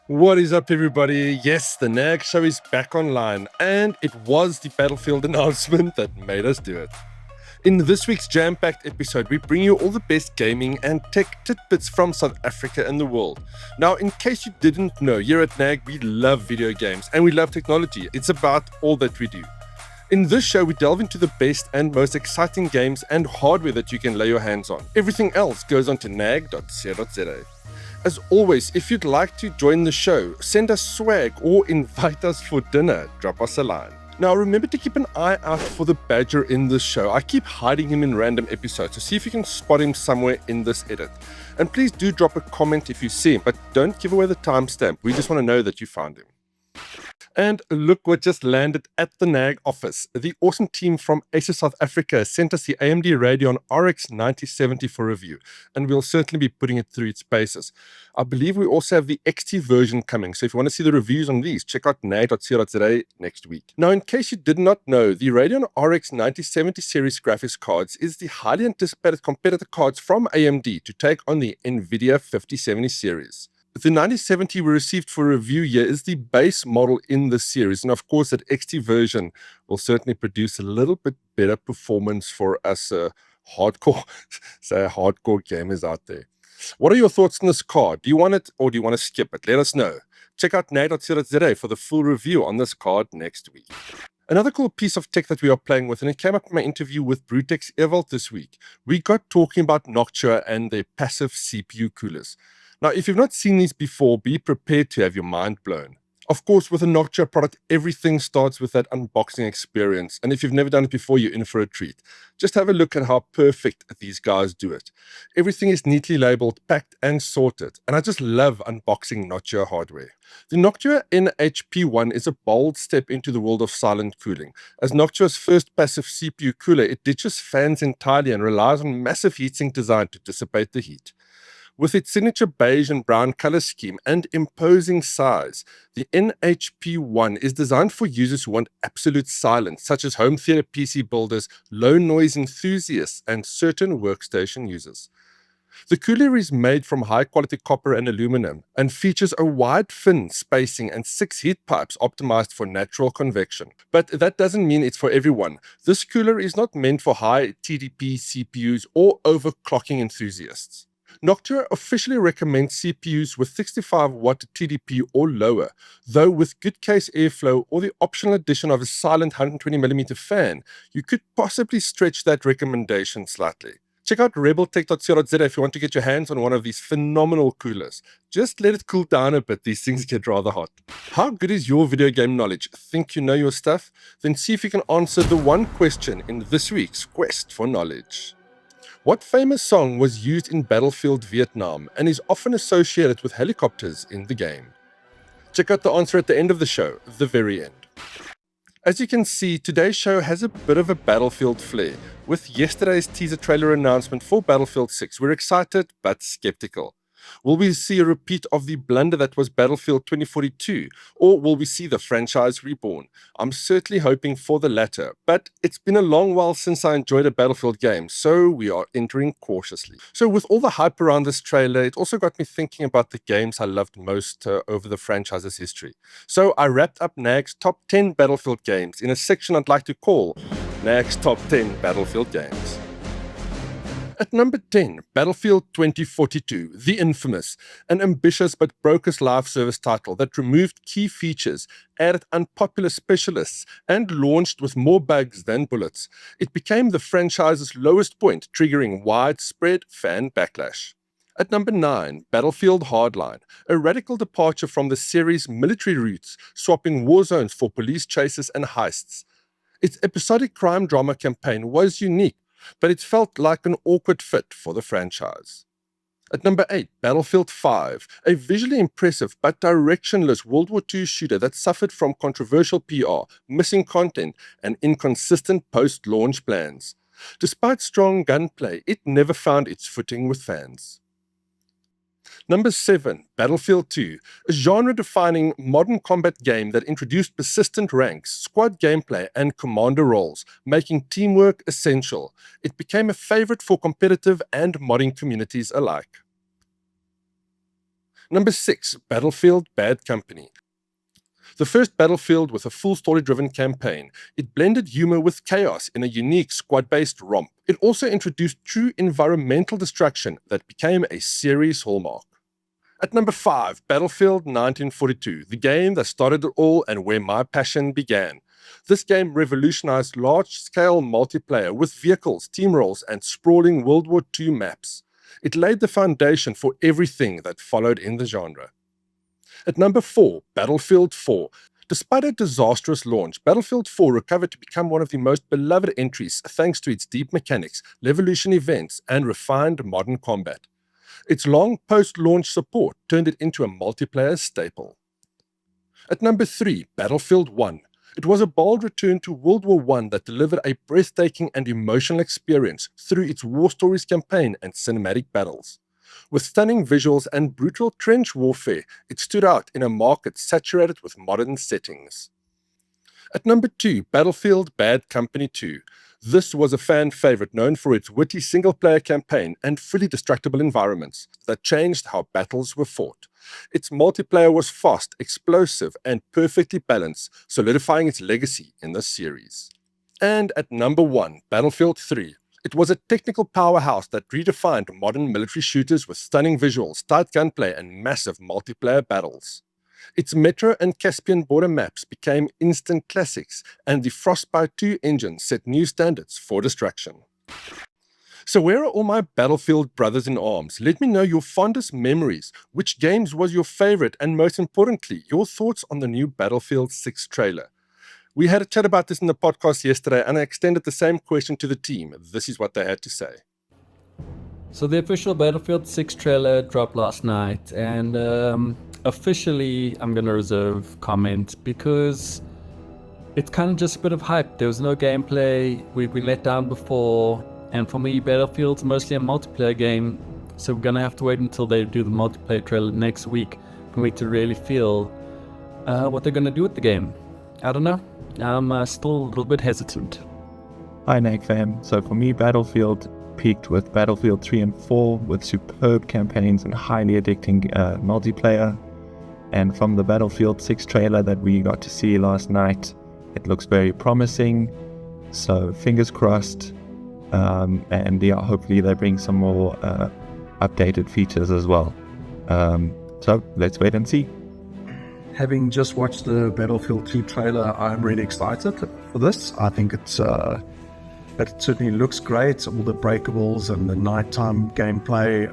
What is up, everybody? Yes, the NAG Show is back online, and it was the Battlefield announcement that made us do it. In this week's jam-packed episode, we bring you all the best gaming and tech tidbits from South Africa and the world. Now, in case you didn't know, here at NAG, we love video games and we love technology. It's about all that we do. In this show, we delve into the best and most exciting games and hardware that you can lay your hands on. Everything else goes on to nag.co.za. As always, if you'd like to join the show, send us swag or invite us for dinner, drop us a line. Now remember to keep an eye out for the badger in this show. I keep hiding him in random episodes, so see if you can spot him somewhere in this edit. And please do drop a comment if you see him, but don't give away the timestamp. We just want to know that you found him. And look what just landed at the NAG office. The awesome team from Asus South Africa sent us the AMD Radeon RX 9070 for review, and we'll certainly be putting it through its paces. I believe we also have the XT version coming, so if you want to see the reviews on these, check out nag.co.za next week. Now, in case you did not know, the Radeon RX 9070 series graphics cards is the highly anticipated competitor cards from AMD to take on the NVIDIA 5070 series. The 9070 we received for review here is the base model in the series, and of course that XT version will certainly produce a little bit better performance for us hardcore gamers out there. What are your thoughts on this card? Do you want it or do you want to skip it? Let us know. Check out nag.co.za for the full review on this card next week. Another cool piece of tech that we are playing with, and it came up in my interview with Brewtech's Ewald this week, we got talking about Noctua and their passive CPU coolers. Now, if you've not seen these before, be prepared to have your mind blown. Of course, with a Noctua product, everything starts with that unboxing experience, and if you've never done it before, you're in for a treat. Just have a look at how perfect these guys do it. Everything is neatly labeled, packed, and sorted, and I just love unboxing Noctua hardware. The Noctua NH-P1 is a bold step into the world of silent cooling. As Noctua's first passive CPU cooler, it ditches fans entirely and relies on massive heatsink design to dissipate the heat. With its signature beige and brown color scheme and imposing size, the NH-P1 is designed for users who want absolute silence, such as home theater PC builders, low noise enthusiasts, and certain workstation users. The cooler is made from high-quality copper and aluminum and features a wide fin spacing and 6 heat pipes optimized for natural convection. But that doesn't mean it's for everyone. This cooler is not meant for high TDP CPUs or overclocking enthusiasts. Noctua officially recommends CPUs with 65-watt TDP or lower, though with good case airflow or the optional addition of a silent 120mm fan, you could possibly stretch that recommendation slightly. Check out rebeltech.co.za if you want to get your hands on one of these phenomenal coolers. Just let it cool down a bit, these things get rather hot. How good is your video game knowledge? Think you know your stuff? Then see if you can answer the one question in this week's Quest for Knowledge. What famous song was used in Battlefield Vietnam and is often associated with helicopters in the game? Check out the answer at the end of the show, the very end. As you can see, today's show has a bit of a Battlefield flair. With yesterday's teaser trailer announcement for Battlefield 6, we're excited but skeptical. Will we see a repeat of the blunder that was Battlefield 2042, or will we see the franchise reborn? I'm certainly hoping for the latter, but it's been a long while since I enjoyed a Battlefield game, so we are entering cautiously. So with all the hype around this trailer, it also got me thinking about the games I loved most over the franchise's history. So I wrapped up NAG's top 10 Battlefield games in a section I'd like to call NAG's top 10 Battlefield games. At number 10, Battlefield 2042, the infamous, an ambitious but broken live service title that removed key features, added unpopular specialists, and launched with more bugs than bullets. It became the franchise's lowest point, triggering widespread fan backlash. At number 9, Battlefield Hardline, a radical departure from the series' military roots, swapping war zones for police chases and heists. Its episodic crime drama campaign was unique, but it felt like an awkward fit for the franchise. At number 8, Battlefield 5, a visually impressive but directionless World War II shooter that suffered from controversial PR, missing content, and inconsistent post-launch plans. Despite strong gunplay, it never found its footing with fans. Number 7, Battlefield 2, a genre-defining modern combat game that introduced persistent ranks, squad gameplay, and commander roles, making teamwork essential. It became a favorite for competitive and modding communities alike. Number 6, Battlefield Bad Company. The first Battlefield with a full story-driven campaign, it blended humor with chaos in a unique squad-based romp. It also introduced true environmental destruction that became a series hallmark. At number 5, Battlefield 1942, the game that started it all and where my passion began. This game revolutionized large-scale multiplayer with vehicles, team roles, and sprawling World War II maps. It laid the foundation for everything that followed in the genre. At number 4, Battlefield 4. Despite a disastrous launch, Battlefield 4 recovered to become one of the most beloved entries thanks to its deep mechanics, Levolution events, and refined modern combat. Its long post-launch support turned it into a multiplayer staple. At number 3, Battlefield 1. It was a bold return to World War I that delivered a breathtaking and emotional experience through its War Stories campaign and cinematic battles. With stunning visuals and brutal trench warfare, it stood out in a market saturated with modern settings. At number 2, Battlefield Bad Company 2. This was a fan favorite known for its witty single-player campaign and fully destructible environments that changed how battles were fought. Its multiplayer was fast, explosive, and perfectly balanced, solidifying its legacy in the series. And at number 1, Battlefield 3. It was a technical powerhouse that redefined modern military shooters with stunning visuals, tight gunplay, and massive multiplayer battles. Its Metro and Caspian border maps became instant classics, and the Frostbite 2 engine set new standards for destruction. So where are all my Battlefield brothers in arms? Let me know your fondest memories, which games was your favorite, and most importantly, your thoughts on the new Battlefield 6 trailer. We had a chat about this in the podcast yesterday, and I extended the same question to the team. This is what they had to say. So the official Battlefield 6 trailer dropped last night, and officially I'm going to reserve comment because it's kind of just a bit of hype. There was no gameplay, we've been let down before, and for me Battlefield's mostly a multiplayer game, so we're going to have to wait until they do the multiplayer trailer next week for me to really feel what they're going to do with the game. I don't know. I'm still a little bit hesitant. Hi NAG fam. So for me, Battlefield peaked with Battlefield 3 and 4 with superb campaigns and highly addicting multiplayer. And from the Battlefield 6 trailer that we got to see last night, it looks very promising. So fingers crossed. And yeah, hopefully they bring some more updated features as well. So let's wait and see. Having just watched the Battlefield 3 trailer, I'm really excited for this. I think it certainly looks great. All the breakables and the nighttime gameplay.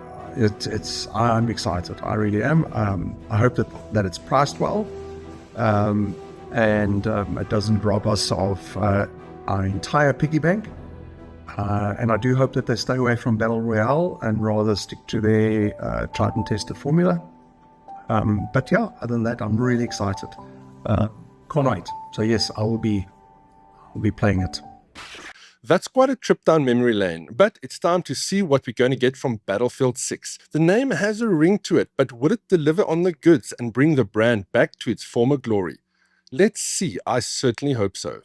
I'm excited. I really am. I hope that it's priced well, and it doesn't rob us of our entire piggy bank. And I do hope that they stay away from Battle Royale and rather stick to their tried and tested formula. But yeah, other than that, I'm really excited. Can't wait. So yes, I'll be playing it. That's quite a trip down memory lane, but it's time to see what we're going to get from Battlefield 6. The name has a ring to it, but will it deliver on the goods and bring the brand back to its former glory? Let's see, I certainly hope so.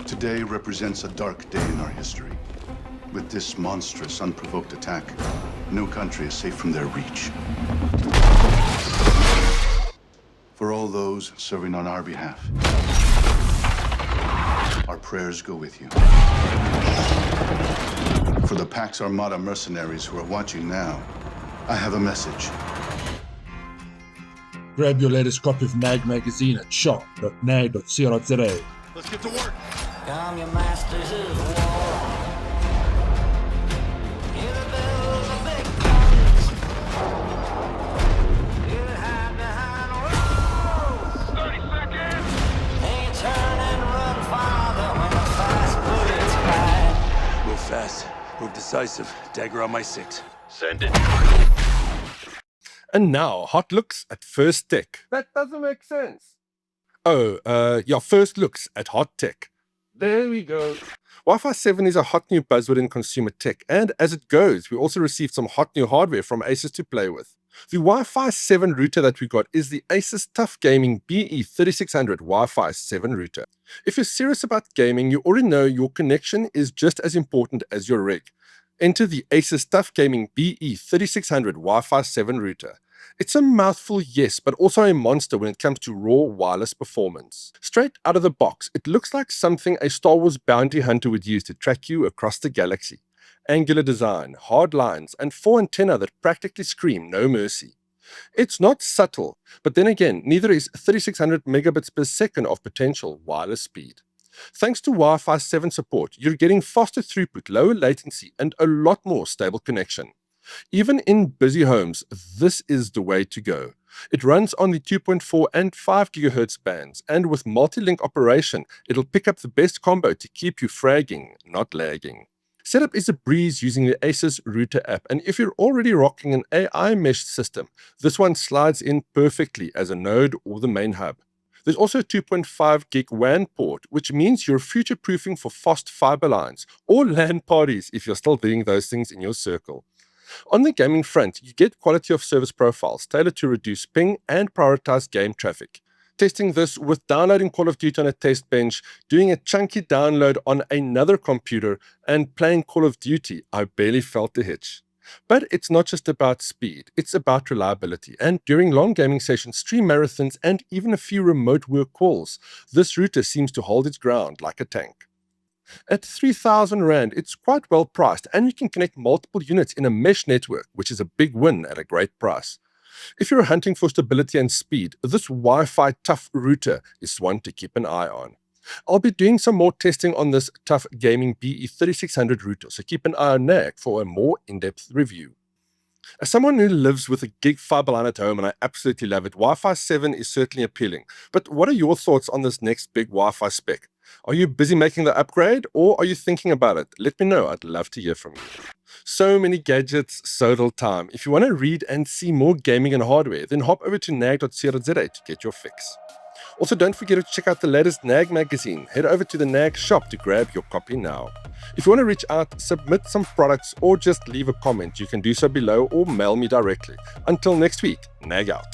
Today represents a dark day in our history. With this monstrous, unprovoked attack, no country is safe from their reach. For all those serving on our behalf, our prayers go with you. For the Pax Armada mercenaries who are watching now, I have a message. Grab your latest copy of NAG magazine at shop.nag.co.za. Let's get to work. Come, your masters of war. Hear the bells of big guns. Hear it hide behind walls. 30 seconds. They turn and run farther when the fast bullets fly. Move fast. Move decisive. Dagger on my 6. Send it. And now, hot looks at first tech. That doesn't make sense. First looks at hot tech. There we go. Wi-Fi 7 is a hot new buzzword in consumer tech, and as it goes, we also received some hot new hardware from Asus to play with. The Wi-Fi 7 router that we got is the Asus Tough Gaming BE3600 Wi-Fi 7 router. If you're serious about gaming, you already know your connection is just as important as your rig. Enter the Asus Tough Gaming BE3600 Wi-Fi 7 router. It's a mouthful, yes, but also a monster when it comes to raw wireless performance. Straight out of the box, it looks like something a Star Wars bounty hunter would use to track you across the galaxy. Angular design, hard lines, and 4 antennae that practically scream no mercy. It's not subtle, but then again, neither is 3600 megabits per second of potential wireless speed. Thanks to Wi-Fi 7 support, you're getting faster throughput, lower latency, and a lot more stable connection. Even in busy homes, this is the way to go. It runs on the 2.4 and 5 GHz bands, and with multi-link operation, it'll pick up the best combo to keep you fragging, not lagging. Setup is a breeze using the Asus Router app, and if you're already rocking an AI mesh system, this one slides in perfectly as a node or the main hub. There's also a 2.5 gig WAN port, which means you're future-proofing for fast fiber lines or LAN parties if you're still doing those things in your circle. On the gaming front, you get quality of service profiles tailored to reduce ping and prioritize game traffic. Testing this with downloading Call of Duty on a test bench, doing a chunky download on another computer, and playing Call of Duty, I barely felt the hitch. But it's not just about speed, it's about reliability, and during long gaming sessions, stream marathons, and even a few remote work calls, this router seems to hold its ground like a tank. At 3,000 Rand, it's quite well priced, and you can connect multiple units in a mesh network, which is a big win at a great price. If you're hunting for stability and speed, this Wi-Fi tough router is one to keep an eye on. I'll be doing some more testing on this tough gaming BE3600 router, so keep an eye on NAG for a more in-depth review. As someone who lives with a gig fiber line at home and I absolutely love it, Wi-Fi 7 is certainly appealing. But what are your thoughts on this next big Wi-Fi spec? Are you busy making the upgrade, or are you thinking about it? Let me know, I'd love to hear from you. So many gadgets, so little time. If you want to read and see more gaming and hardware, then hop over to nag.co.za to get your fix. Also, don't forget to check out the latest NAG magazine. Head over to the NAG shop to grab your copy now. If you want to reach out, submit some products, or just leave a comment, you can do so below or mail me directly. Until next week, NAG out.